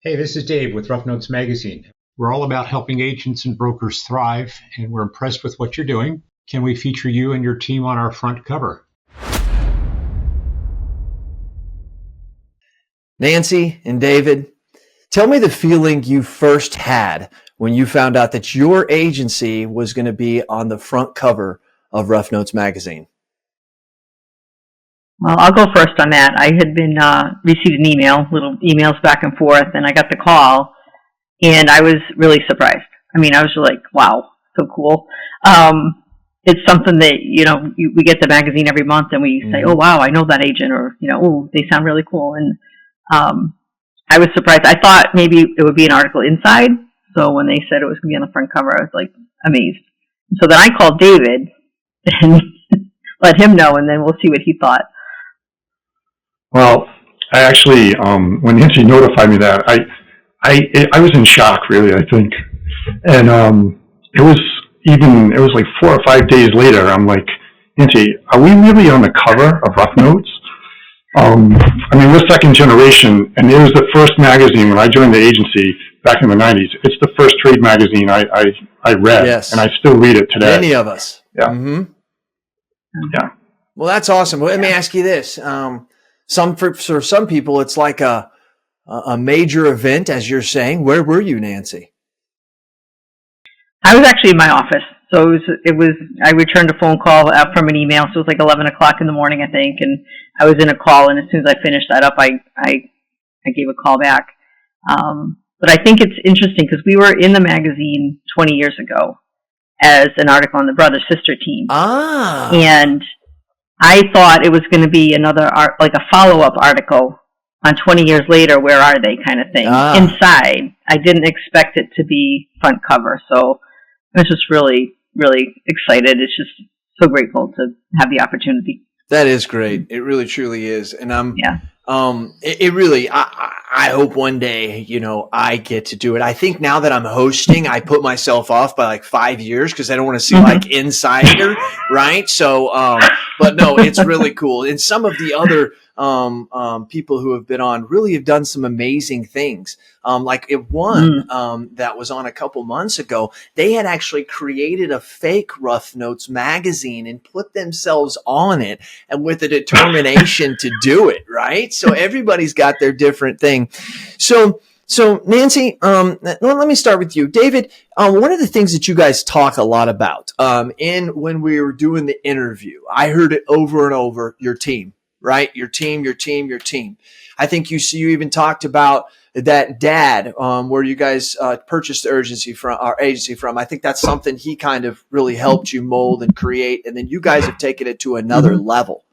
Hey, this is Dave with Rough Notes Magazine. We're all about helping agents and brokers thrive, and we're impressed with what you're doing. Can we feature you and your team on our front cover? Nancy and David, tell me the feeling you first had when you found out that your agency was going to be on the front cover of Rough Notes Magazine. Well, I'll go first on that. I had been received an email, little emails back and forth, and I got the call, and I was really surprised. I mean, I was like, wow, so cool. It's something that, we get the magazine every month, and we say, oh, wow, I know that agent, or, oh, they sound really cool. And I was surprised. I thought maybe it would be an article inside, so when they said it was going to be on the front cover, I was like amazed. So then I called David and let him know, and then we'll see what he thought. Well, I actually, when Nancy notified me that, I was in shock, really, I think. And it was like 4 or 5 days later, I'm like, Nancy, are we really on the cover of Rough Notes? I mean, we're second generation, and it was the first magazine when I joined the agency back in the 90s. It's the first trade magazine I read, yes. And I still read it today. Many of us. Yeah. Mm-hmm. Yeah. Well, that's awesome. Well, let me ask you this. For some people, it's like a major event, as you're saying. Where were you, Nancy? I was actually in my office. So I returned a phone call from an email. So it was like 11 o'clock in the morning, I think. And I was in a call. And as soon as I finished that up, I gave a call back. But I think it's interesting because we were in the magazine 20 years ago as an article on the brother-sister team. Ah. And I thought it was going to be another like a follow-up article on 20 years later, where are they kind of thing. Inside. I didn't expect it to be front cover. So I was just really, really excited. It's just so grateful to have the opportunity. That is great. It really, truly is. And I hope one day, I get to do it. I think now that I'm hosting, I put myself off by like 5 years because I don't want to seem like insider, right? So, but no, it's really cool. And some of the other people who have been on really have done some amazing things. Like one that was on a couple months ago, they had actually created a fake Rough Notes magazine and put themselves on it, and with a determination to do it, right? So everybody's got their different thing. So Nancy, let me start with you. David, one of the things that you guys talk a lot about when we were doing the interview, I heard it over and over, your team, right? Your team. I think you even talked about that dad, where you guys purchased our agency from. I think that's something he kind of really helped you mold and create, and then you guys have taken it to another level.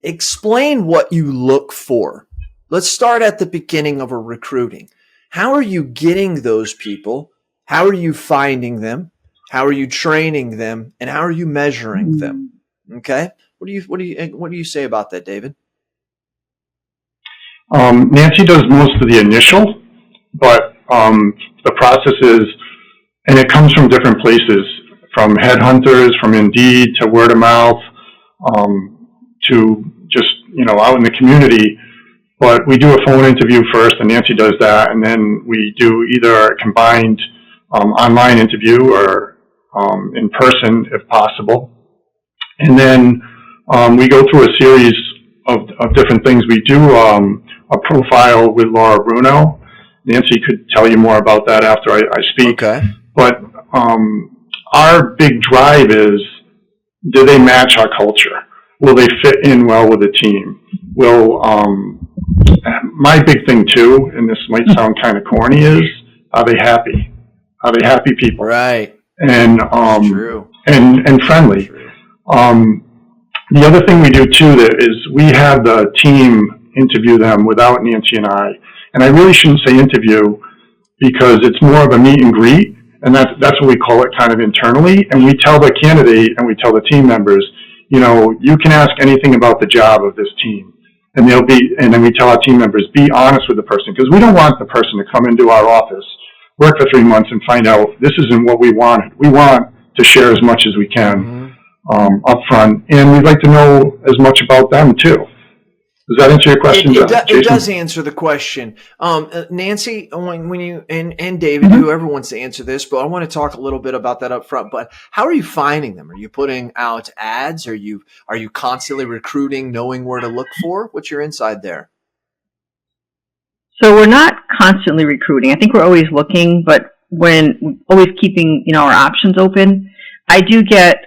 Explain what you look for. Let's start at the beginning of a recruiting. How are you getting those people? How are you finding them? How are you training them? And how are you measuring them? Okay. What do you say about that, David? Nancy does most of the initial, but the process is, and it comes from different places, from headhunters, from Indeed, to word of mouth, to just, out in the community. But we do a phone interview first, and Nancy does that, and then we do either a combined online interview or in person, if possible. And then we go through a series of different things. We do a profile with Laura Bruno. Nancy could tell you more about that after I speak. Okay. But our big drive is, do they match our culture? Will they fit in well with the team? My big thing too, and this might sound kind of corny, is, are they happy? Are they happy people? Right. And True. and friendly. True. The other thing we do too is we have the team interview them without Nancy and I. And I really shouldn't say interview, because it's more of a meet and greet, and that's what we call it kind of internally. And we tell the candidate and we tell the team members, you can ask anything about the job of this team. And then we tell our team members, be honest with the person, because we don't want the person to come into our office, work for 3 months, and find out this isn't what we wanted. We want to share as much as we can up front, and we'd like to know as much about them too. Does that answer your question, It does answer the question. Nancy, when you and David, whoever wants to answer this, but I want to talk a little bit about that up front. But how are you finding them? Are you putting out ads? Are you constantly recruiting, knowing where to look for? What's your inside there? So we're not constantly recruiting. I think we're always looking, but when always keeping, our options open. I do get,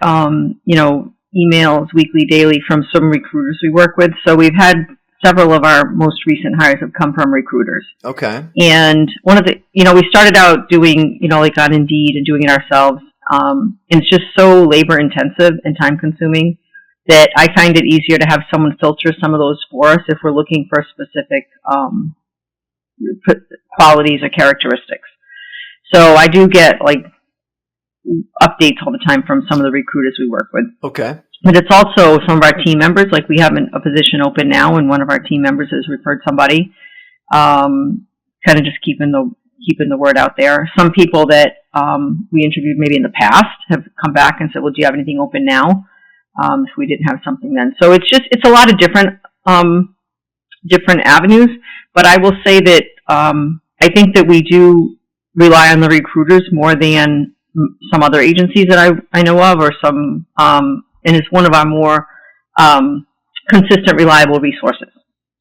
emails weekly, daily from some recruiters we work with. So we've had several of our most recent hires have come from recruiters. Okay. And one of the, we started out doing, like on Indeed and doing it ourselves. And it's just so labor intensive and time consuming that I find it easier to have someone filter some of those for us if we're looking for specific qualities or characteristics. So I do get updates all the time from some of the recruiters we work with. Okay. But it's also some of our team members. Like we have a position open now, and one of our team members has referred somebody. Kind of just keeping the word out there. Some people that we interviewed maybe in the past have come back and said, "Well, do you have anything open now?" If we didn't have something then, so it's a lot of different avenues. But I will say that I think that we do rely on the recruiters more than some other agencies that I know of, or some, and it's one of our more consistent, reliable resources.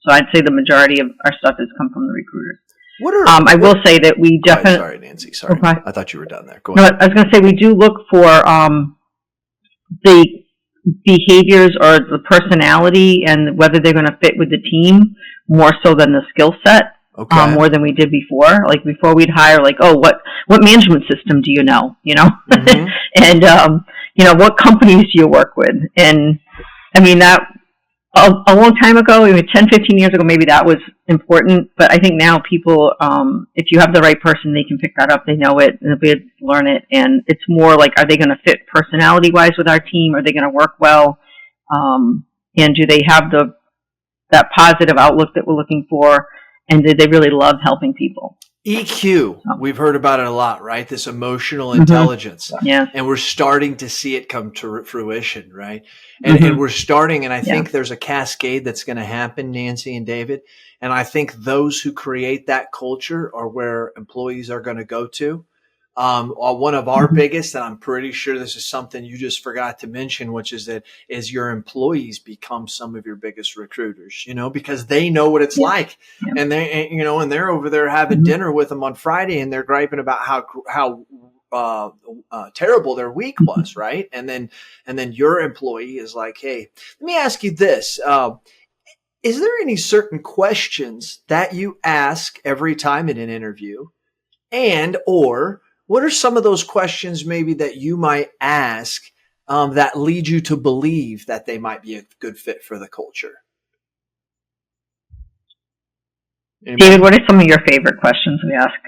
So I'd say the majority of our stuff has come from the recruiters. I will say that we definitely. Sorry, Nancy. Sorry, okay. I thought you were done there. Go ahead. No, I was going to say we do look for the behaviors or the personality and whether they're going to fit with the team more so than the skill set. Okay. More than we did before. Like before, we'd hire what management system do you know? Mm-hmm. And what companies do you work with? And I mean that a long time ago, 10, 15 years ago, maybe that was important. But I think now people, if you have the right person, they can pick that up. They know it, and they'll be able to learn it. And it's more like, are they going to fit personality-wise with our team? Are they going to work well? And do they have that positive outlook that we're looking for? And did they really love helping people? EQ, we've heard about it a lot, right? This emotional intelligence. Yeah. And we're starting to see it come to fruition, right? And we're starting, and I think there's a cascade that's going to happen, Nancy and David. And I think those who create that culture are where employees are going to go to. One of our biggest, and I'm pretty sure this is something you just forgot to mention, which is your employees become some of your biggest recruiters, because they know what it's like. Yeah. And and they're over there having dinner with them on Friday, and they're griping about how terrible their week was. Right. And then your employee is like, "Hey, let me ask you this. Is there any certain questions that you ask every time in an interview, or what are some of those questions maybe that you might ask that lead you to believe that they might be a good fit for the culture?" Anybody? David, what are some of your favorite questions we ask?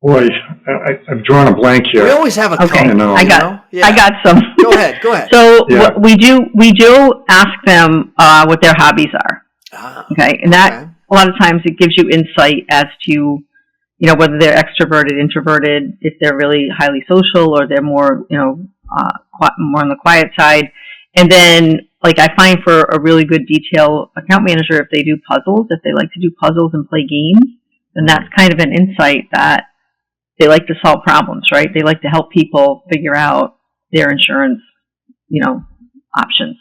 Boy, I've drawn a blank here. We always have a couple. I got some. Go ahead. So we do ask them what their hobbies are. Okay, and that a lot of times it gives you insight as to whether they're extroverted, introverted, if they're really highly social or they're more, more on the quiet side. And then, I find for a really good detail account manager, if they do puzzles, if they like to do puzzles and play games, then that's kind of an insight that they like to solve problems, right? They like to help people figure out their insurance, options.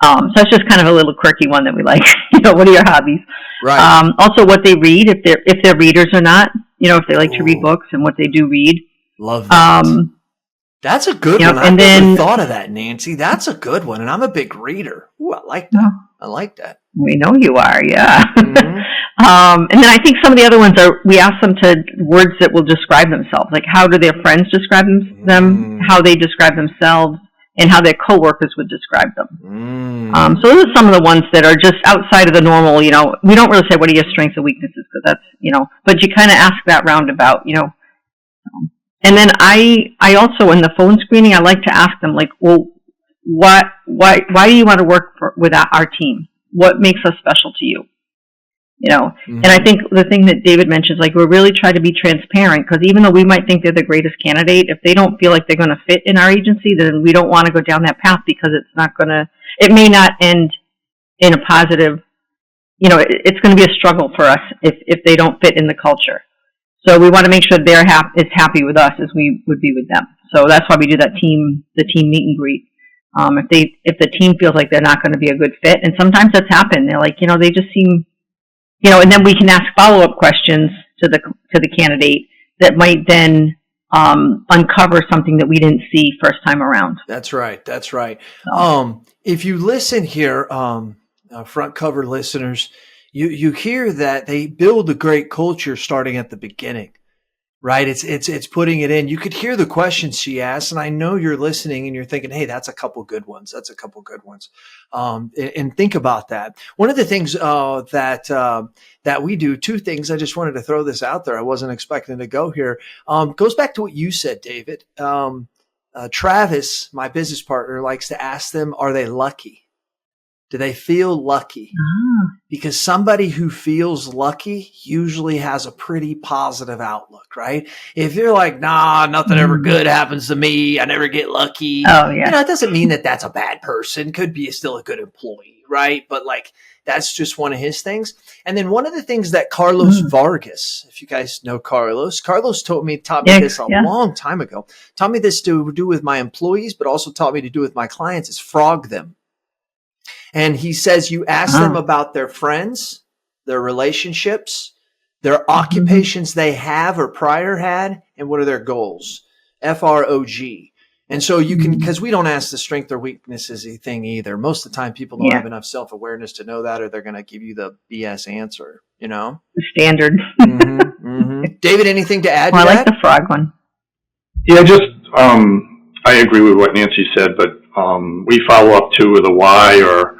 So that's just kind of a little quirky one that we like. What are your hobbies? Right. Also, what they read, if they're readers or not. If they like to read books and what they do read. Love that. That's a good one. I never thought of that, Nancy. That's a good one. And I'm a big reader. Ooh, I like that. I like that. We know you are, yeah. Mm-hmm. And then I think some of the other ones are, we ask them to words that will describe themselves. Like how do their friends describe them, how they describe themselves, and how their coworkers would describe them. So those are some of the ones that are just outside of the normal, we don't really say what are your strengths and weaknesses, because that's, but you kind of ask that roundabout, And then I also, in the phone screening, I like to ask them, well, why do you want to work with our team? What makes us special to you? And I think the thing that David mentions, we really try to be transparent, because even though we might think they're the greatest candidate, if they don't feel like they're going to fit in our agency, then we don't want to go down that path, because it may not end in a positive it's going to be a struggle for us if they don't fit in the culture. So we want to make sure they're as happy with us as we would be with them. So that's why we do the team meet and greet. If the team feels like they're not going to be a good fit, and sometimes that's happened. They're like, they just seem, and then we can ask follow-up questions to the candidate that might then uncover something that we didn't see first time around. That's right. So. If you listen here, front cover listeners, you hear that they build a great culture starting at the beginning, right? It's putting it in. You could hear the questions she asked, and I know you're listening and you're thinking, hey, that's a couple good ones. And think about that. One of the things that we do, two things, I just wanted to throw this out there. I wasn't expecting to go here. Goes back to what you said, David. Travis, my business partner, likes to ask them, are they lucky? Do they feel lucky? Because somebody who feels lucky usually has a pretty positive outlook, right? If you're like, nah, nothing ever good happens to me, I never get lucky. Oh, yeah. It doesn't mean that that's a bad person. Could be still a good employee, right? But that's just one of his things. And then one of the things that Carlos Vargas, if you guys know Carlos taught me this a long time ago, taught me this to do with my employees, but also taught me to do with my clients, is frog them. And he says you ask them about their friends, their relationships, their occupations they have or prior had, and what are their goals. FROG. And so you can, because we don't ask the strength or weaknesses thing either. Most of the time people don't have enough self-awareness to know that, or they're going to give you the BS answer, The standard. David, anything to add to that? I like that? the frog one. Yeah, just, I agree with what Nancy said, but we follow up too with a why, or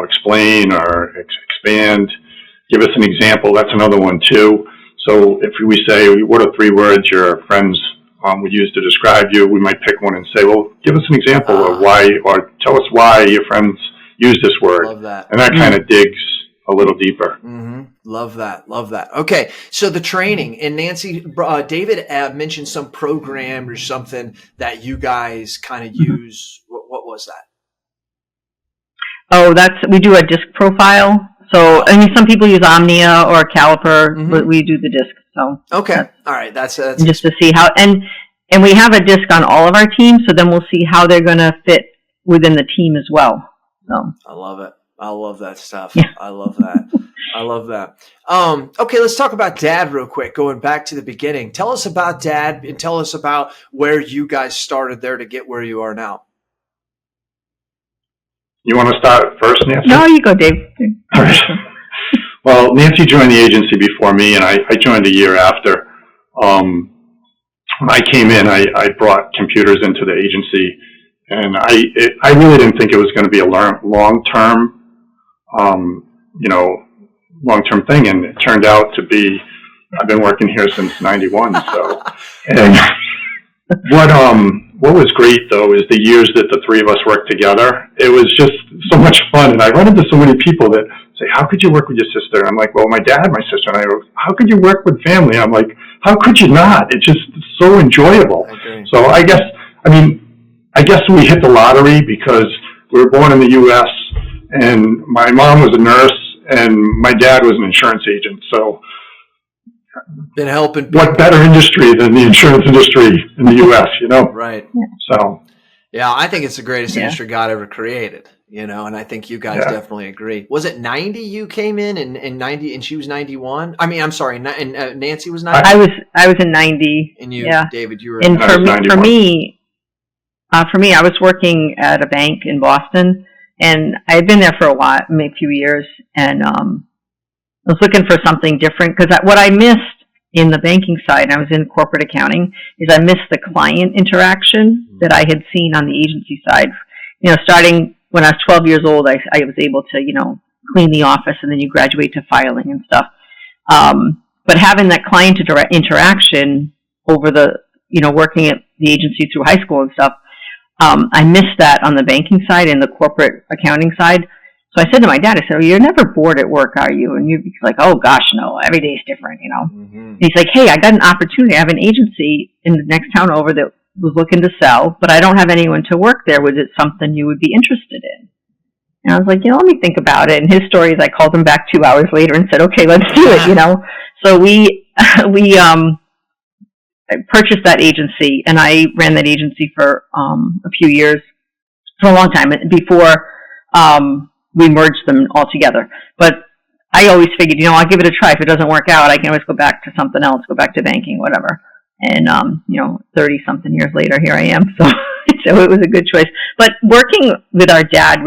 explain or expand. Give us an example. That's another one too. So if we say, what are 3 words your friends would use to describe you, we might pick one and say, well, give us an example of why, or tell us why your friends use this word. Love that. And that kind of digs a little deeper. Love that. Okay. So the training, and Nancy, David mentioned some program or something that you guys kind of use. What was that? Oh, we do a disc profile. So, some people use Omnia or Caliper, but we do the disc. So okay. All right. That's just to see how, and we have a disc on all of our teams. So then we'll see how they're going to fit within the team as well. So I love it. I love that stuff. Yeah. I love that. Okay, let's talk about Dad real quick. Going back to the beginning, tell us about Dad and tell us about where you guys started there to get where you are now. You want to start first, Nancy? No, you go, Dave. All right. Well, Nancy joined the agency before me, and I joined a year after. When I came in, I brought computers into the agency, and I really didn't think it was going to be a long-term thing, and it turned out to be. I've been working here since '91, so. And what was great though is the years that the 3 of us worked together. It was just so much fun, and I run into so many people that say, "How could you work with your sister?" And I'm like, "Well, my dad, my sister." And I go, "How could you work with family?" I'm like, "How could you not?" It's just so enjoyable. So I guess we hit the lottery because we were born in the U.S. and my mom was a nurse and my dad was an insurance agent. So been helping people. What better industry than the insurance industry in the U.S., Right. So. Yeah, I think it's the greatest industry God ever created, and I think you guys definitely agree. Was it 90 you came in and 90 and she was 91? I mean, I'm sorry, and Nancy was 90? I was in 90. And you, David, you were in. And for me, I was working at a bank in Boston, and I had been there for a while, maybe a few years, and I was looking for something different because what I missed in the banking side, I was in corporate accounting, is I missed the client interaction that I had seen on the agency side. Starting when I was 12 years old, I was able to, clean the office, and then you graduate to filing and stuff. But having that client interaction over the, working at the agency through high school and stuff, I missed that on the banking side and the corporate accounting side. So I said to my dad, I said, "Well, you're never bored at work, are you?" And he's like, "Oh gosh, no, every day is different, And he's like, "Hey, I got an opportunity. I have an agency in the next town over that was looking to sell, but I don't have anyone to work there. Was it something you would be interested in?" And I was like, let me think about it. And his story is I called him back 2 hours later and said, okay, let's do it, So we purchased that agency, and I ran that agency for a few years, for a long time, before we merged them all together. But I always figured, I'll give it a try. If it doesn't work out, I can always go back to something else, go back to banking, whatever. And, 30-something years later, here I am. So it was a good choice. But working with our dad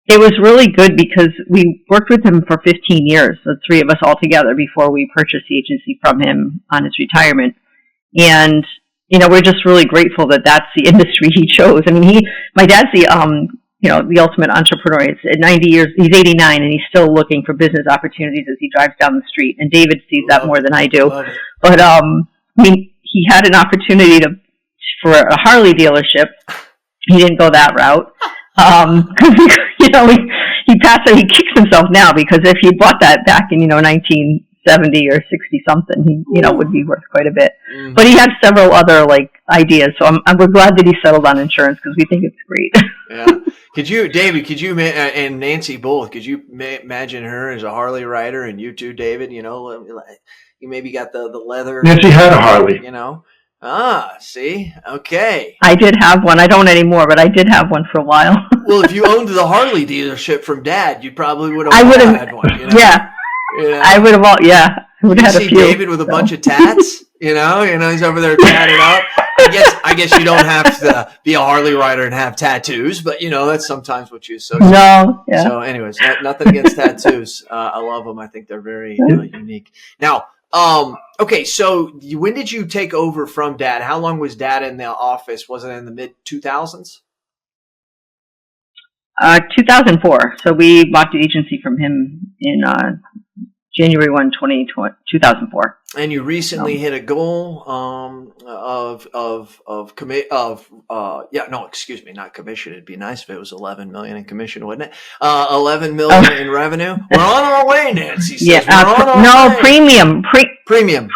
it was really good because we worked with him for 15 years, the three of us all together, before we purchased the agency from him on his retirement. And, we're just really grateful that that's the industry he chose. I mean, my dad's the ultimate entrepreneur. It's at 90 years, he's 89, and he's still looking for business opportunities as he drives down the street. And David sees that more than I do. But, he had an opportunity for a Harley dealership. He didn't go that route. Because, he passed it, he kicks himself now, because if he bought that back in, 1970 or 60 something, he, would be worth quite a bit. Mm-hmm. But he had several other, ideas. So we're glad that he settled on insurance, because we think it's great. Yeah. David, and Nancy both, could you imagine her as a Harley rider, and you too, David, you maybe got the leather. Nancy had a Harley. See? Okay. I did have one. I don't anymore, but I did have one for a while. Well, if you owned the Harley dealership from Dad, you probably would have had one. Yeah. I would have I would have had a few. David with a bunch of tats, he's over there tatted up. I guess you don't have to be a Harley rider and have tattoos, but that's sometimes what you associate. No. Yeah. So anyways, nothing against tattoos. I love them. I think they're very unique. Now, okay, so when did you take over from Dad? How long was Dad in the office? Was it in the mid-2000s? 2004. So we bought the agency from him in January 1, 2004. And you recently hit a goal not commission. It'd be nice if it was 11 million in commission, wouldn't it? 11 million in revenue. We're on our way, Nancy says. Way. Premium. Premium.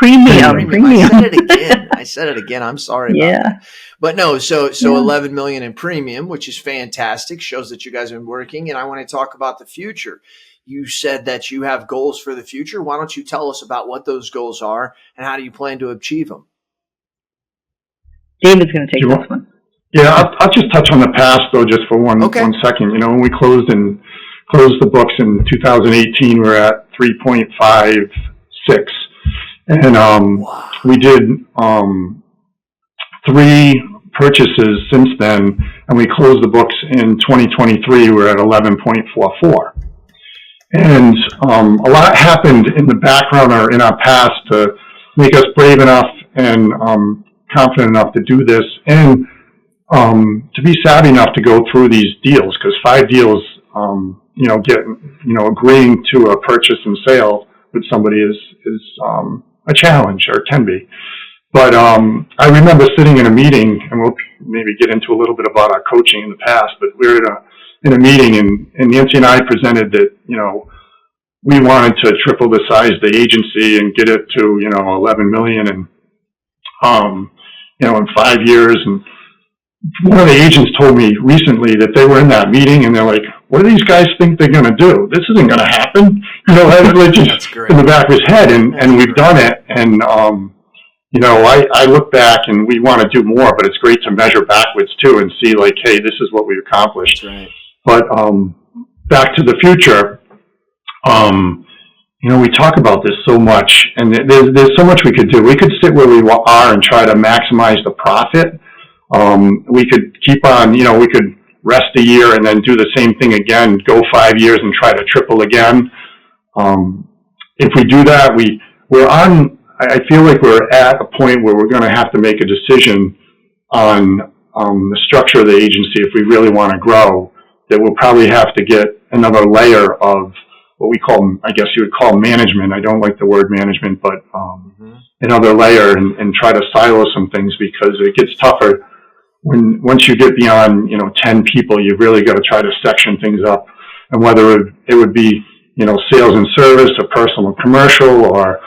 I said it again. I'm sorry about that. But no, so 11 million in premium, which is fantastic. Shows that you guys have been working. And I want to talk about the future. You said that you have goals for the future. Why don't you tell us about what those goals are and how do you plan to achieve them? David's going to take this one. Yeah, I'll just touch on the past though, just for one second. When we closed the books in 2018, we're at 3.56, and we did 3 purchases since then, and we closed the books in 2023. We're at 11.44. And a lot happened in the background or in our past to make us brave enough and confident enough to do this, and to be savvy enough to go through these deals, because 5 deals, agreeing to a purchase and sale with somebody is a challenge, or can be. But I remember sitting in a meeting, and we'll maybe get into a little bit about our coaching in the past, but we were in a meeting, and Nancy and I presented that, we wanted to triple the size of the agency and get it to, 11 million and, in 5 years. And one of the agents told me recently that they were in that meeting and they're like, what do these guys think they're going to do? This isn't going to happen. Just in the back of his head. And we've done it. And, I look back and we want to do more, but it's great to measure backwards too and see hey, this is what we accomplished. Right. But, back to the future, we talk about this so much, and there's so much we could do. We could sit where we are and try to maximize the profit. We could keep on, we could rest a year and then do the same thing again, go 5 years and try to triple again. If we do that, I feel like we're at a point where we're going to have to make a decision on the structure of the agency if we really want to grow, that we'll probably have to get another layer of what we call, I guess you would call management. I don't like the word management, but another layer and try to silo some things, because it gets tougher once you get beyond 10 people. You've really got to try to section things up, and whether it would be sales and service, or personal and commercial, or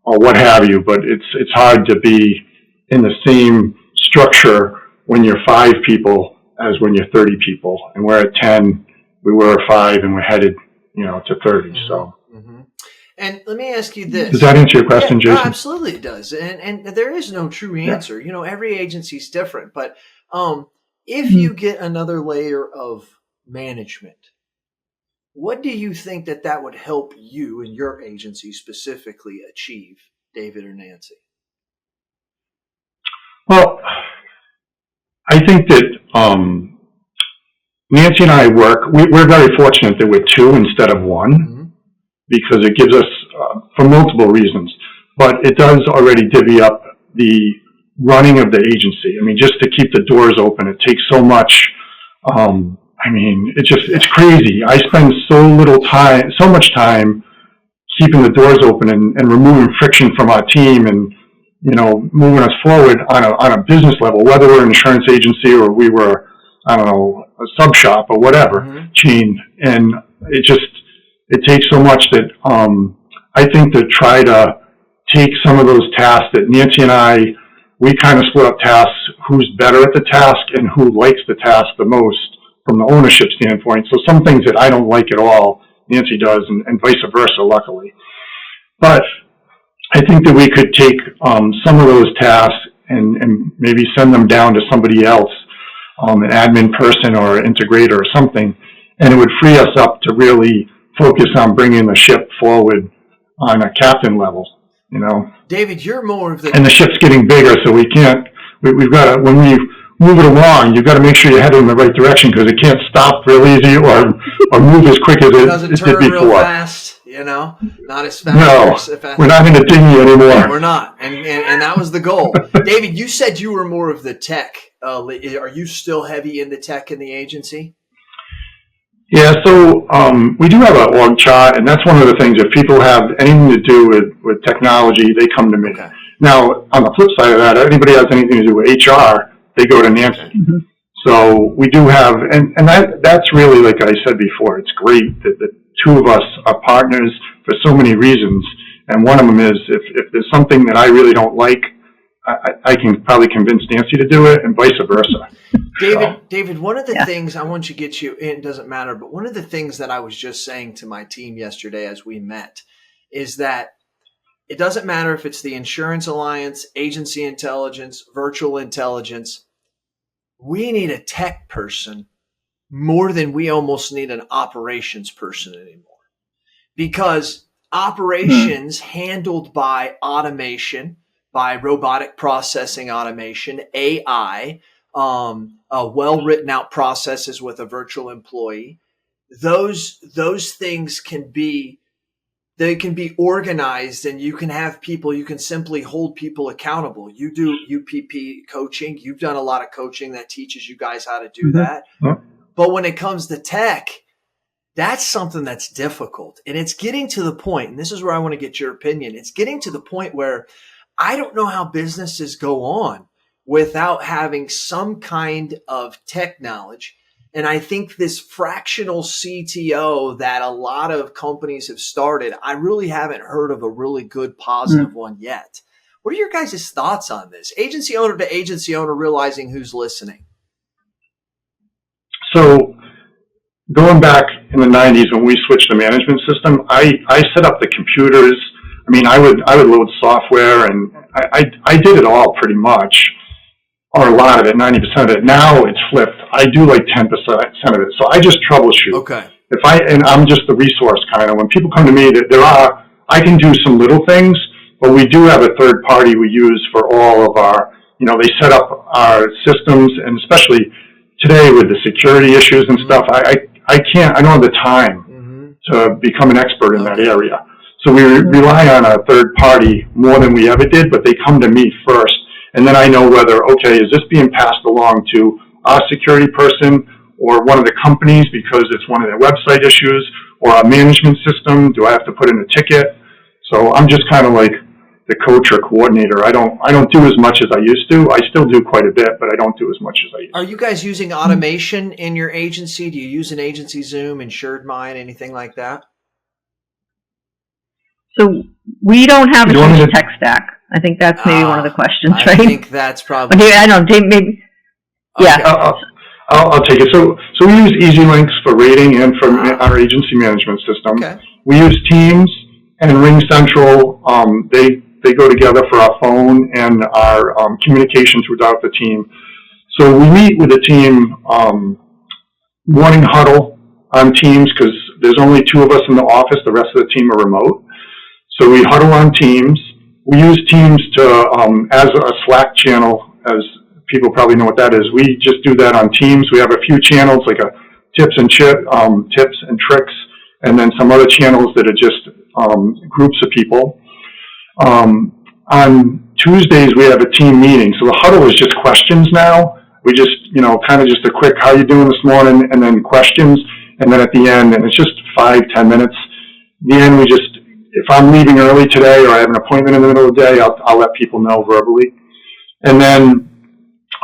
what have you. But it's hard to be in the same structure when you're 5 people as when you're 30 people, and we're at 10. we were 5 and we're headed, to 30. So. Mm-hmm. And let me ask you this. Does that answer your question, Yeah, Jason? absolutely it does. And there is no true answer. Yeah. Every agency's different. But if you get another layer of management, what do you think that would help you and your agency specifically achieve, David or Nancy? Well, I think that Nancy and I we're very fortunate that we're 2 instead of 1, mm-hmm. because it gives us, for multiple reasons, but it does already divvy up the running of the agency. I mean, just to keep the doors open, it takes so much. It's crazy. I spend so much time keeping the doors open and removing friction from our team and, moving us forward on a business level, whether we're an insurance agency or we were, I don't know, a sub shop or whatever, mm-hmm. chain. And it takes so much that, I think to try to take some of those tasks that Nancy and we kind of split up tasks, who's better at the task and who likes the task the most from the ownership standpoint. So some things that I don't like at all, Nancy does, and vice versa, luckily. But I think that we could take some of those tasks and maybe send them down to somebody else, an admin person or an integrator or something, and it would free us up to really focus on bringing the ship forward on a captain level, David, you're more of the... And the ship's getting bigger, so we've got to, when we move it along, you've got to make sure you're headed in the right direction because it can't stop real easy or move as quick as it did before. Real fast. Not as fast. No, we're not in a dinghy anymore. We're not, and that was the goal. David, you said you were more of the tech. Are you still heavy in the tech in the agency? Yeah, so we do have an org chart, and that's one of the things. If people have anything to do with technology, they come to me. Okay. Now, on the flip side of that, if anybody has anything to do with HR, they go to Nancy. Okay. Mm-hmm. So we do have, and that's really, like I said before, it's great that the 2 of us are partners for so many reasons. And one of them is if there's something that I really don't like, I can probably convince Nancy to do it and vice versa. David, one of the things I want you to get you, it doesn't matter, but one of the things that I was just saying to my team yesterday as we met is that it doesn't matter if it's the Insurance Alliance, agency intelligence, virtual intelligence. We need a tech person more than we almost need an operations person anymore. Because operations handled by automation, by robotic processing automation, AI, well-written out processes with a virtual employee, those things can be organized, and you can have people, you can simply hold people accountable. You do UPP coaching. You've done a lot of coaching that teaches you guys how to do that. Mm-hmm. But when it comes to tech, that's something that's difficult. And it's getting to the point, and this is where I want to get your opinion. It's getting to the point where I don't know how businesses go on without having some kind of tech knowledge. And I think this fractional CTO that a lot of companies have started, I really haven't heard of a really good positive one yet. What are your guys' thoughts on this? Agency owner to agency owner realizing who's listening. So going back in the 90s when we switched the management system, I set up the computers. I mean, I would load software, and I did it all pretty much, or a lot of it, 90% of it. Now it's flipped. I do like 10% of it. So I just troubleshoot. Okay. And I'm just the resource kind of. When people come to me, I can do some little things, but we do have a third party we use for all of our, they set up our systems, and especially today with the security issues and stuff, I don't have the time to become an expert in that area. So we rely on a third party more than we ever did, but they come to me first. And then I know whether, okay, is this being passed along to our security person or one of the companies because it's one of their website issues, or a management system? Do I have to put in a ticket? So I'm just kind of like the coach or coordinator. I don't do as much as I used to. I still do quite a bit, but I don't do as much as I used to. Are you guys using automation in your agency? Do you use an agency Zoom, Insured Mind, anything like that? So we don't have a huge tech stack. I think that's maybe one of the questions, right? I think that's probably... Okay, I don't know, maybe... Yeah. I'll take it. So we use Easy Links for rating and for our agency management system. Okay. We use Teams and Ring Central. They go together for our phone and our communications without the team. So we meet with the team morning huddle on Teams because there's only 2 of us in the office. The rest of the team are remote. So we huddle on Teams. We use Teams to as a Slack channel, as people probably know what that is. We just do that on Teams. We have a few channels like a tips and tricks, and then some other channels that are just groups of people. On Tuesdays we have a team meeting. So the huddle is just questions now. We just, kind of just a quick, how you doing this morning, and then questions, and then at the end, and it's just 5-10 minutes. At the end, we just, if I'm leaving early today or I have an appointment in the middle of the day, I'll let people know verbally. And then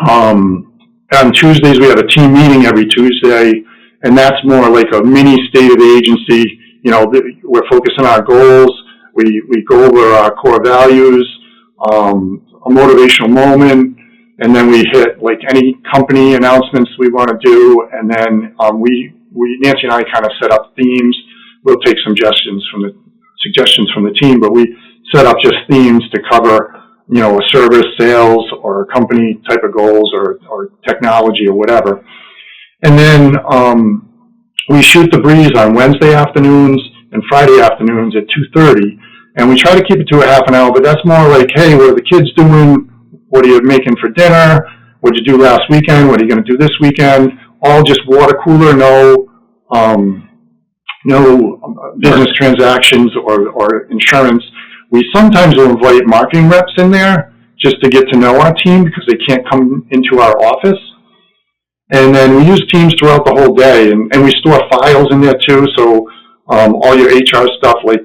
on Tuesdays we have a team meeting every Tuesday, and that's more like a mini state of the agency. We're focusing on our goals. We go over our core values, a motivational moment, and then we hit like any company announcements we want to do, and then Nancy and I kind of set up themes. We'll take suggestions from the team, but we set up just themes to cover, a service, sales, or company type of goals, or technology, or whatever. And then we shoot the breeze on Wednesday afternoons and Friday afternoons at 2:30, and we try to keep it to a half an hour. But that's more like, hey, what are the kids doing? What are you making for dinner? What did you do last weekend? What are you going to do this weekend? All just water cooler, no business transactions or insurance. We sometimes will invite marketing reps in there just to get to know our team because they can't come into our office. And then we use Teams throughout the whole day, and we store files in there too. So all your HR stuff, like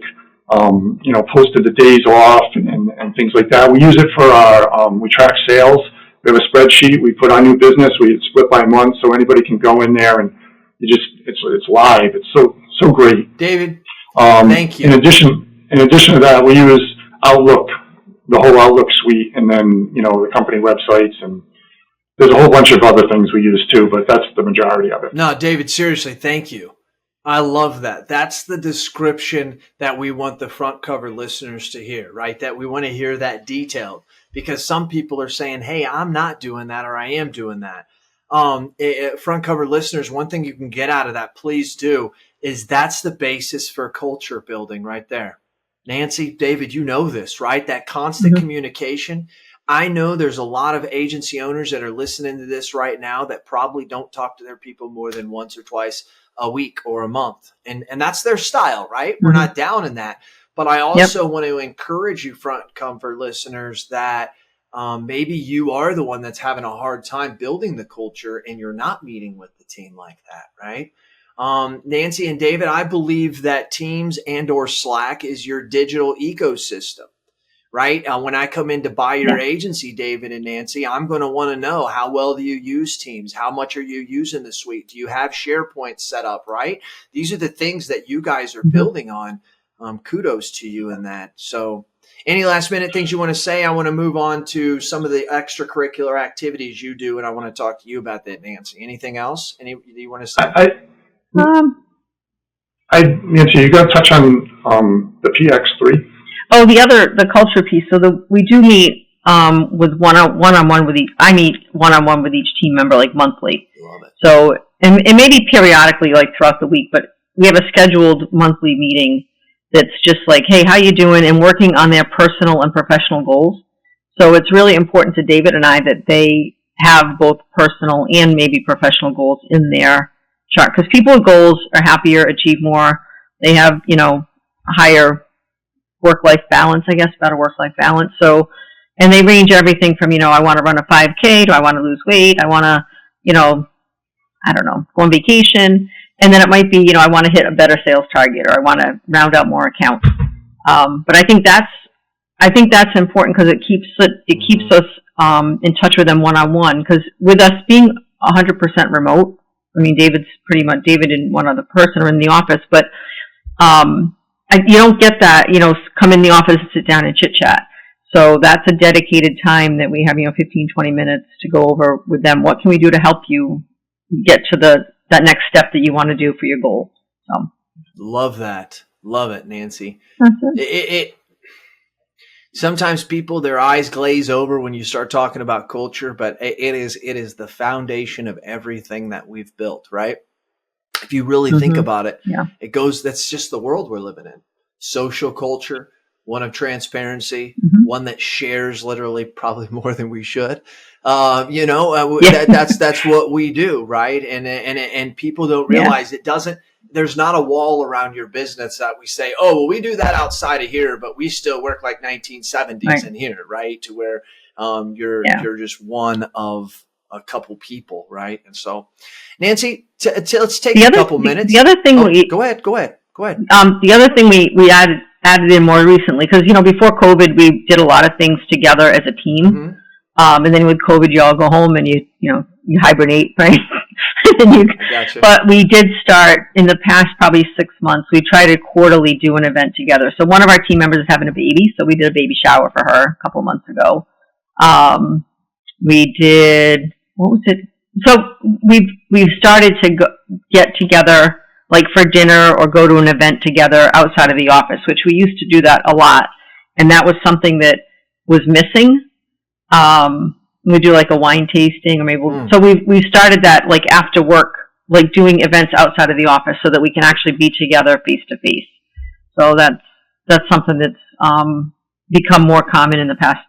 posted the days off and things like that. We use it for our we track sales. We have a spreadsheet. We put our new business. We split by month, so anybody can go in there and it's live. It's so great. David, thank you. In addition to that, we use Outlook, the whole Outlook suite, and then the company websites, and there's a whole bunch of other things we use too, but that's the majority of it. No, David, seriously, thank you. I love that. That's the description that we want the front cover listeners to hear, right? That we want to hear that detailed, because some people are saying, hey, I'm not doing that, or I am doing that. Front cover listeners, one thing you can get out of that, please do, is that's the basis for culture building right there. Nancy, David, you know this, right? That constant communication. I know there's a lot of agency owners that are listening to this right now that probably don't talk to their people more than once or twice a week or a month. And that's their style, right? We're not down in that. But I also want to encourage you, front cover listeners, that maybe you are the one that's having a hard time building the culture and you're not meeting with the team like that, right? Nancy and David, I believe that Teams and or Slack is your digital ecosystem, right? When I come in to buy your agency, David and Nancy, I'm going to want to know, how well do you use Teams? How much are you using the suite? Do you have SharePoint set up, right? These are the things that you guys are building on. Kudos to you in that. So any last minute things you want to say? I want to move on to some of the extracurricular activities you do, and I want to talk to you about that, Nancy. Anything else? Do you want to say? Nancy, you got to touch on the PX3. Oh, the culture piece. So we do meet with one-on-one with each. I meet one-on-one with each team member like monthly. Love it. So and maybe periodically, like throughout the week, but we have a scheduled monthly meeting that's just like, hey, how you doing? And working on their personal and professional goals. So it's really important to David and I that they have both personal and maybe professional goals in their chart, because people with goals are happier, achieve more. They have, higher work-life balance, I guess, better work-life balance. So, and they range everything from, I want to run a 5K, do I want to lose weight? I want to, I don't know, go on vacation. And then it might be, I want to hit a better sales target, or I want to round out more accounts. But I think that's important, because it keeps us in touch with them one-on-one. Because with us being 100% remote, I mean, David and one other person are in the office, but you don't get that, come in the office and sit down and chit-chat. So that's a dedicated time that we have, 15, 20 minutes to go over with them. What can we do to help you, get to that next step that you want to do for your goal. So love that. Love it, Nancy. that's it. It sometimes people, their eyes glaze over when you start talking about culture, but it is the foundation of everything that we've built, right? If you really think about it, that's just the world we're living in. Social culture, one of transparency, one that shares literally probably more than we should. That's what we do, right? And people don't realize it doesn't. There's not a wall around your business that we say, oh, well, we do that outside of here, but we still work like 1970s in here, right? To where you're just one of a couple people, right? And so, Nancy, let's take a couple minutes. The other thing go ahead. The other thing we added in more recently, because before COVID we did a lot of things together as a team, and then with COVID you all go home and you hibernate, right? Gotcha. But we did start in the past probably 6 months. We try to quarterly do an event together. So one of our team members is having a baby, so we did a baby shower for her a couple months ago. We did, what was it? So we've started to get together like for dinner or go to an event together outside of the office, which we used to do that a lot. And that was something that was missing. We do like a wine tasting or maybe so we started that like after work, like doing events outside of the office so that we can actually be together face to face. So that's something that's become more common in the past,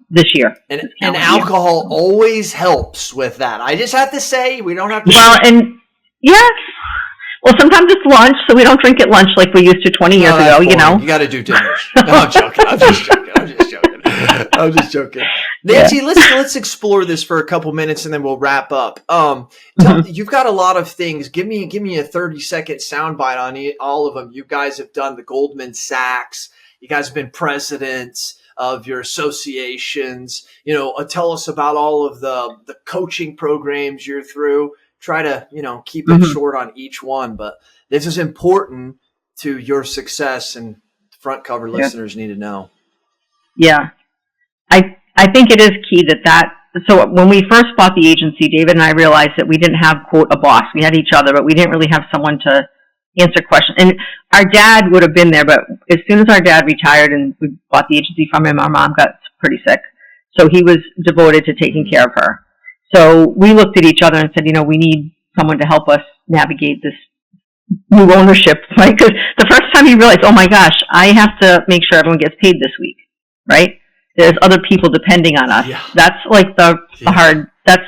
this year. And alcohol always helps with that. I just have to say, we don't have to. Well, and yes. Well, sometimes it's lunch, so we don't drink at lunch like we used to 20 years ago, You got to do dinners. No, I'm joking. I'm just joking. Nancy, let's explore this for a couple minutes and then we'll wrap up. You've got a lot of things. Give me a 30-second soundbite on all of them. You guys have done the Goldman Sachs. You guys have been presidents of your associations. Tell us about all of the coaching programs you're through. Try to, keep it short on each one, but this is important to your success and front cover listeners need to know. Yeah. I think it is key so when we first bought the agency, David and I realized that we didn't have, quote, a boss. We had each other, but we didn't really have someone to answer questions. And our dad would have been there, but as soon as our dad retired and we bought the agency from him, our mom got pretty sick. So he was devoted to taking care of her. So we looked at each other and said, we need someone to help us navigate this new ownership, right? Because the first time he realized, oh my gosh, I have to make sure everyone gets paid this week, right? There's other people depending on us. Yeah. That's like that's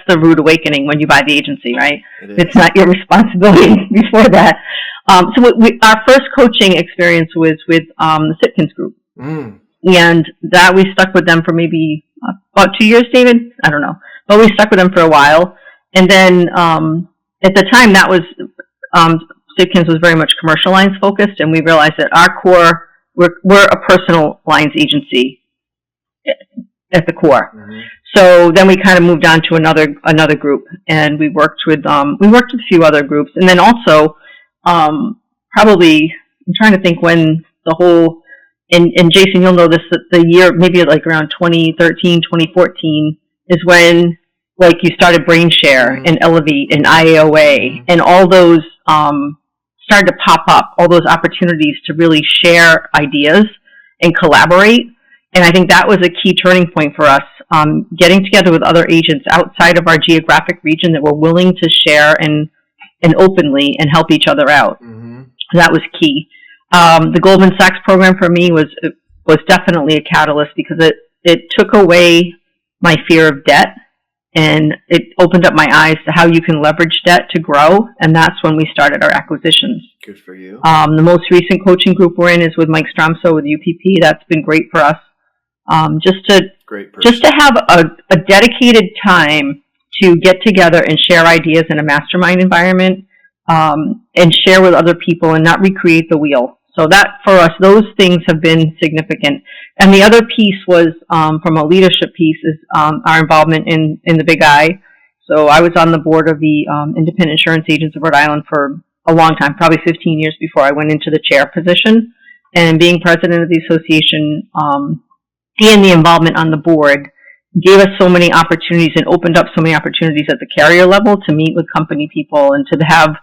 the rude awakening when you buy the agency, right? It's not your responsibility before that. So our first coaching experience was with the Sitkins group. And that we stuck with them for maybe about 2 years, David? I don't know. But we stuck with them for a while. And then at the time, that was Sitkins was very much commercial lines focused, and we realized that our core, we're a personal lines agency at the core. So then we kind of moved on to another group, and we worked with a few other groups, and then also probably I'm trying to think when the whole and Jason, you'll know this, that the year maybe like around 2013, 2014 is when like you started Brain Share and Elevate and IAOA and all those started to pop up, all those opportunities to really share ideas and collaborate. And I think that was a key turning point for us, getting together with other agents outside of our geographic region that were willing to share and openly and help each other out. That was key. The Goldman Sachs program for me was definitely a catalyst because it took away my fear of debt and it opened up my eyes to how you can leverage debt to grow. And that's when we started our acquisitions. Good for you. The most recent coaching group we're in is with Mike Stromso with UPP. That's been great for us. Just to have a dedicated time to get together and share ideas in a mastermind environment, and share with other people and not recreate the wheel. So that, for us, those things have been significant. And the other piece was, from a leadership piece, is our involvement in the Big I. So I was on the board of the Independent Insurance Agents of Rhode Island for a long time, probably 15 years before I went into the chair position. And being president of the association and the involvement on the board gave us so many opportunities and opened up so many opportunities at the carrier level to meet with company people and to have,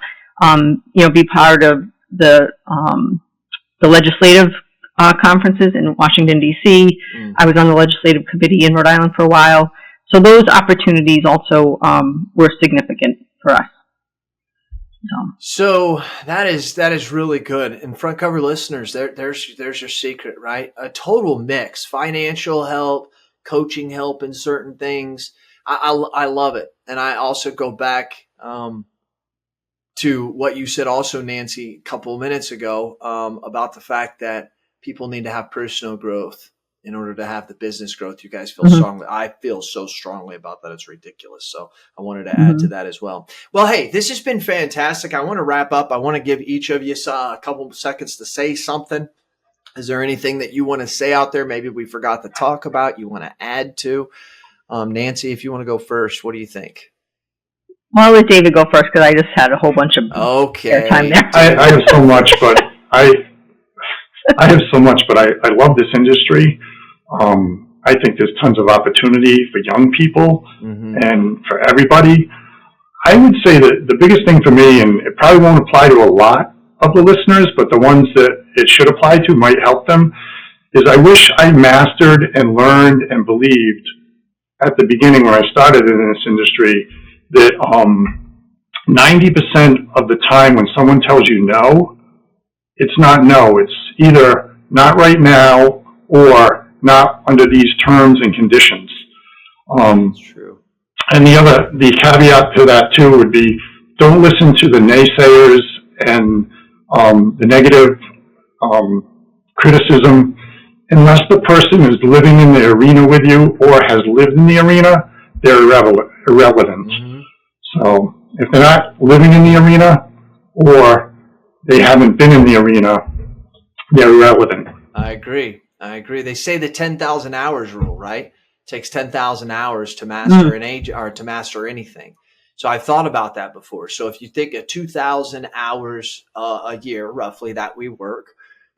be part of the legislative conferences in Washington, D.C. I was on the legislative committee in Rhode Island for a while. So those opportunities also were significant for us. So that is really good. And front cover listeners, there's your secret, right? A total mix: financial help, coaching help in certain things. I love it. And I also go back to what you said also, Nancy, a couple of minutes ago about the fact that people need to have personal growth in order to have the business growth. You guys feel strongly. I feel so strongly about that. It's ridiculous. So I wanted to add to that as well. Well, hey, this has been fantastic. I want to wrap up. I want to give each of you a couple of seconds to say something. Is there anything that you want to say out there? Maybe we forgot to talk about, you want to add to? Nancy, if you want to go first, what do you think? Well, I'll let David go first because I just had a whole bunch of airtime there. I have so much, but I love this industry. I think there's tons of opportunity for young people and for everybody. I would say that the biggest thing for me, and it probably won't apply to a lot of the listeners, but the ones that it should apply to might help them, is I wish I mastered and learned and believed at the beginning when I started in this industry that 90% of the time when someone tells you no, it's not no. It's either not right now or not under these terms and conditions. That's true. And the caveat to that too would be, don't listen to the naysayers and the negative criticism unless the person is living in the arena with you or has lived in the arena. They're irrelevant. So if they're not living in the arena or they haven't been in the arena, they're irrelevant. I agree. They say the 10,000 hours rule, right? It takes 10,000 hours to master an age or to master anything. So I've thought about that before. So if you think of 2,000 hours a year, roughly, that we work,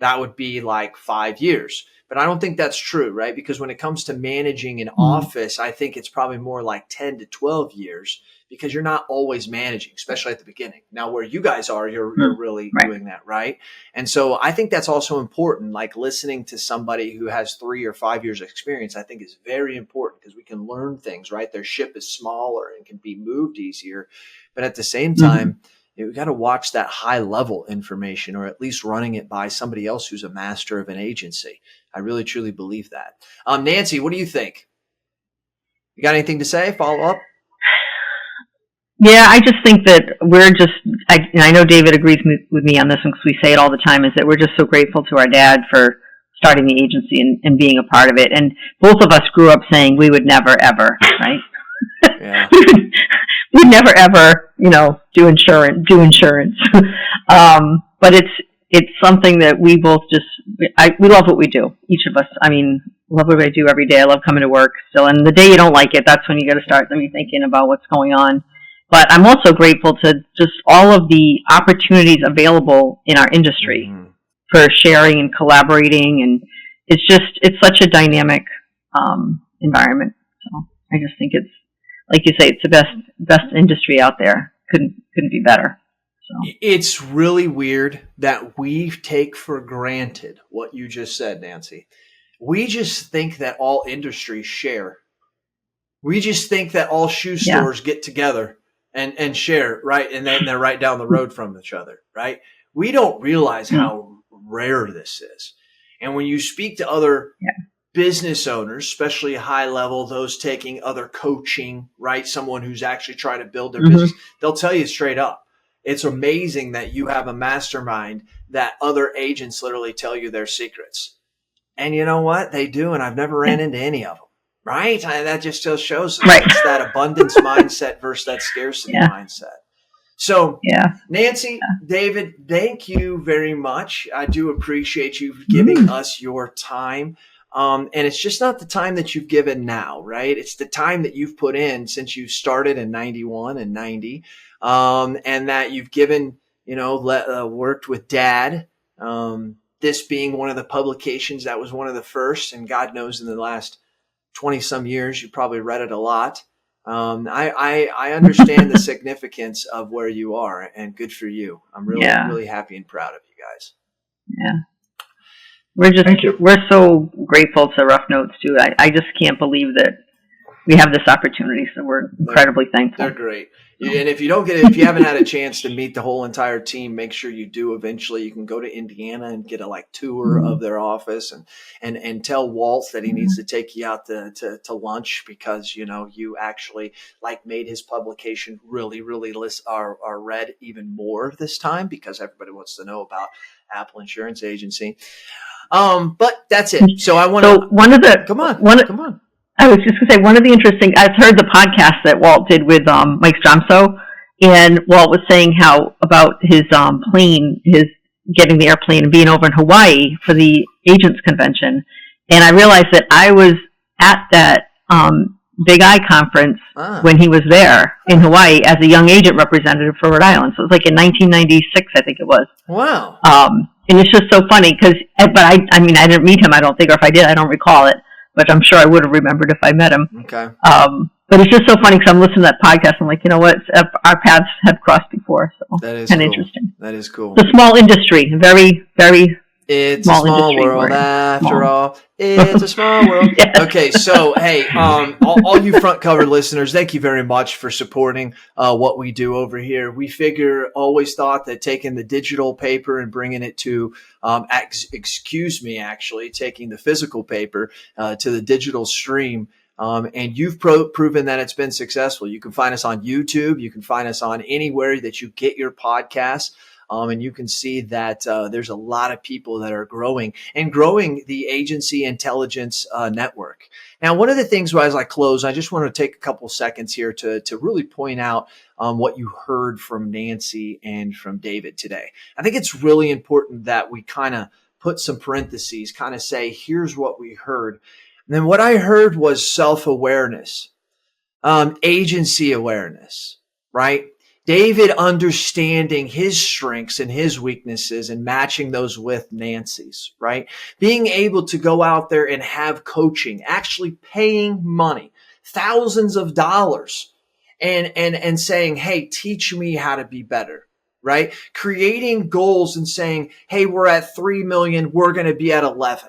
that would be like 5 years. But I don't think that's true, right? Because when it comes to managing an office, I think it's probably more like 10 to 12 years because you're not always managing, especially at the beginning. Now, where you guys are, you're really doing that, right? And so I think that's also important. Like listening to somebody who has 3 or 5 years of experience, I think is very important because we can learn things, right? Their ship is smaller and can be moved easier. But at the same time, we got to watch that high level information, or at least running it by somebody else who's a master of an agency. I really, truly believe that. Nancy, what do you think? You got anything to say? Follow up? Yeah, I just think that I know David agrees with me on this one because we say it all the time, is that we're just so grateful to our dad for starting the agency and being a part of it. And both of us grew up saying we would never, ever, right? Yeah. We'd never, ever, do insurance. But it's something that we both we love what we do, each of us. I mean, love what I do every day. I love coming to work still. And the day you don't like it, that's when you got to start thinking about what's going on. But I'm also grateful to just all of the opportunities available in our industry for sharing and collaborating. And it's such a dynamic environment. So I just think it's, like you say, it's the best industry out there. Couldn't be better. So. It's really weird that we take for granted what you just said, Nancy. We just think that all industries share. We just think that all shoe stores get together and share, right? And then they're right down the road from each other, right? We don't realize how rare this is. And when you speak to other business owners, especially high level, those taking other coaching, right? Someone who's actually trying to build their business, they'll tell you straight up. It's amazing that you have a mastermind that other agents literally tell you their secrets. And you know what? They do. And I've never ran into any of them. Right? That just still shows it's that abundance mindset versus that scarcity mindset. So, Nancy, David, thank you very much. I do appreciate you giving us your time. And it's just not the time that you've given now, right? It's the time that you've put in since you started in 91 and 90, and that you've given, worked with Dad. This being one of the publications that was one of the first, and God knows in the last 20 some years. You probably read it a lot. I understand the significance of where you are, and good for you. I'm really happy and proud of you guys. Yeah. We're so grateful to Rough Notes too. I just can't believe that we have this opportunity. So we're incredibly thankful. They're great. And if you haven't had a chance to meet the whole entire team, make sure you do eventually. You can go to Indiana and get a tour of their office and tell Walt that he needs to take you out to lunch, because, you actually made his publication really are read even more this time, because everybody wants to know about Apple Insurance Agency. But that's it. So I want to, come on. I was just going to say, one of the interesting, I've heard the podcast that Walt did with Mike Stromso, and Walt was saying how about his plane, his getting the airplane and being over in Hawaii for the agents convention. And I realized that I was at that Big I conference when he was there in Hawaii as a young agent representative for Rhode Island. So it was in 1996, I think it was. Wow. And it's just so funny because, but I didn't meet him, I don't think, or if I did, I don't recall it. But I'm sure I would have remembered if I met him. Okay. But it's just so funny because I'm listening to that podcast. I'm like, you know what? Our paths have crossed before. So that is kind of cool. interesting. That is cool. It's a small industry. Very, very It's small a small industry. world after all. It's a small world. Yes. Okay, so hey, all you front cover listeners, thank you very much for supporting what we do over here. We always thought that taking the digital paper and bringing it to, taking the physical paper to the digital stream. And you've proven that it's been successful. You can find us on YouTube. You can find us on anywhere that you get your podcasts. And you can see that there's a lot of people that are growing the agency intelligence network. Now, one of the things as I close, I just want to take a couple seconds here to really point out what you heard from Nancy and from David today. I think it's really important that we kind of put some parentheses, kind of say, here's what we heard. And then what I heard was self-awareness, agency awareness, right? David understanding his strengths and his weaknesses and matching those with Nancy's, right? Being able to go out there and have coaching, actually paying money, thousands of dollars, and saying, hey, teach me how to be better, right? Creating goals and saying, hey, we're at 3 million, we're going to be at 11.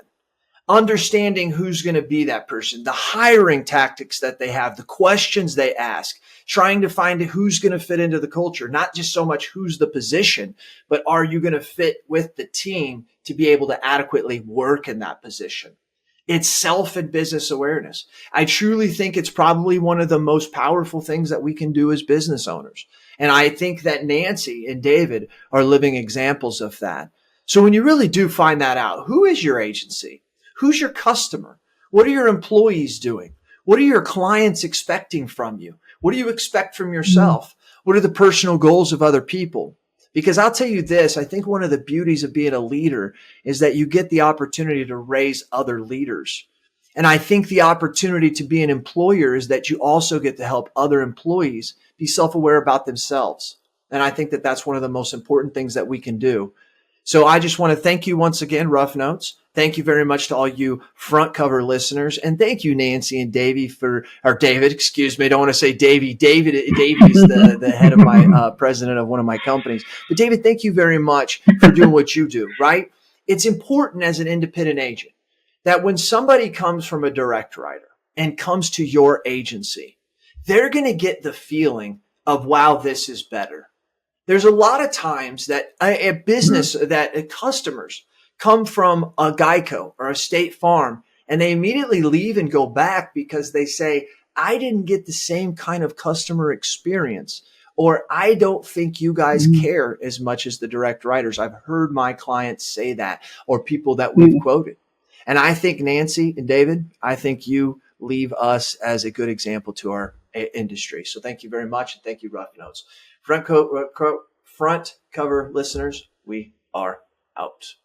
Understanding who's going to be that person, the hiring tactics that they have, the questions they ask, trying to find who's going to fit into the culture, not just so much who's the position, but are you going to fit with the team to be able to adequately work in that position? It's self and business awareness. I truly think it's probably one of the most powerful things that we can do as business owners. And I think that Nancy and David are living examples of that. So when you really do find that out, who is your agency? Who's your customer? What are your employees doing? What are your clients expecting from you? What do you expect from yourself? What are the personal goals of other people? Because I'll tell you this, I think one of the beauties of being a leader is that you get the opportunity to raise other leaders. And I think the opportunity to be an employer is that you also get to help other employees be self-aware about themselves. And I think that that's one of the most important things that we can do. So I just want to thank you once again, Rough Notes. Thank you very much to all you front cover listeners. And thank you, Nancy and David, excuse me. I don't want to say Davey. Davey is the head of my president of one of my companies. But David, thank you very much for doing what you do, right? It's important as an independent agent that when somebody comes from a direct writer and comes to your agency, they're going to get the feeling of, wow, this is better. There's a lot of times that customers come from a Geico or a State Farm and they immediately leave and go back because they say, I didn't get the same kind of customer experience, or I don't think you guys care as much as the direct writers. I've heard my clients say that, or people that we've quoted. And I think Nancy and David, I think you leave us as a good example to our industry. So thank you very much. And thank you, Rough Notes. Front cover listeners, we are out.